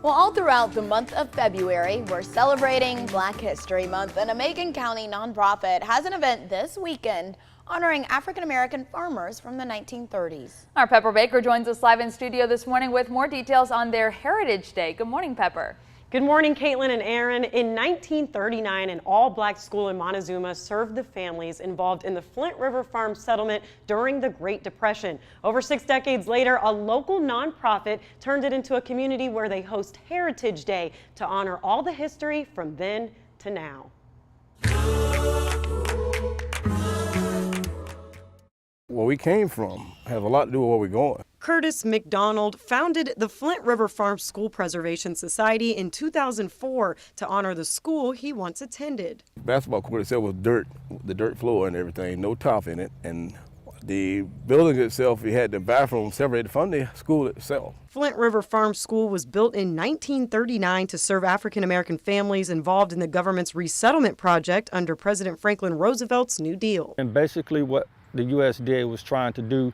Well, all throughout the month of February, we're celebrating Black History Month, and a Macon County nonprofit has an event this weekend honoring African-American farmers from the 1930s. Our Pepper Baker joins us live in studio this morning with more details on their Heritage Day. Good morning, Pepper. Good morning, Caitlin and Aaron. In 1939, an all-black school in Montezuma served the families involved in the Flint River Farm settlement during the Great Depression. Over 6 decades later, a local nonprofit turned it into a community where they host Heritage Day to honor all the history from then to now. Where we came from has a lot to do with where we're going. Curtis McDonald founded the Flint River Farm School Preservation Society in 2004 to honor the school he once attended. Basketball court itself was dirt, the dirt floor and everything, no top in it. And the building itself, we had the bathroom separated from the school itself. Flint River Farm School was built in 1939 to serve African-American families involved in the government's resettlement project under President Franklin Roosevelt's New Deal. And basically what the USDA was trying to do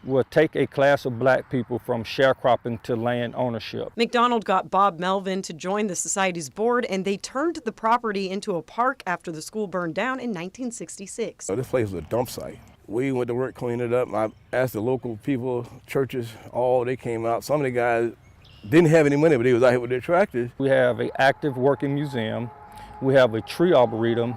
was take a class of black people from sharecropping to land ownership. McDonald got Bob Melvin to join the society's board, and they turned the property into a park after the school burned down in 1966. So this place was a dump site. We went to work cleaning it up. I asked the local people, churches, they came out. Some of the guys didn't have any money, but they was out here with their tractors. We have an active working museum. We have a tree arboretum.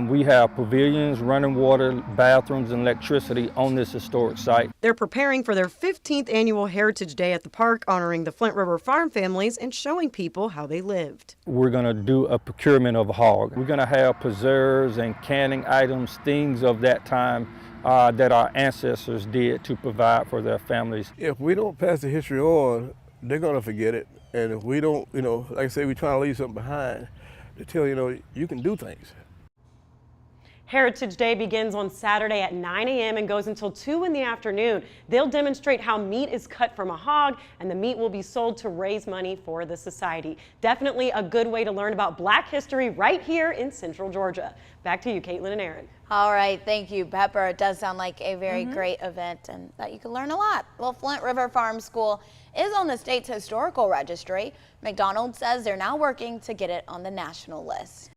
We have pavilions, running water, bathrooms, and electricity on this historic site. They're preparing for their 15th annual Heritage Day at the park, honoring the Flint River farm families and showing people how they lived. We're going to do a procurement of a hog. We're going to have preserves and canning items, things of that time that our ancestors did to provide for their families. If we don't pass the history on, they're going to forget it. And if we don't, like I say, we're trying to leave something behind to tell you can do things. Heritage Day begins on Saturday at 9 a.m. and goes until 2 in the afternoon. They'll demonstrate how meat is cut from a hog, and the meat will be sold to raise money for the society. Definitely a good way to learn about Black history right here in Central Georgia. Back to you, Caitlin and Aaron. All right, thank you, Pepper. It does sound like a very great event and that you can learn a lot. Well, Flint River Farm School is on the state's historical registry. McDonald says they're now working to get it on the national list.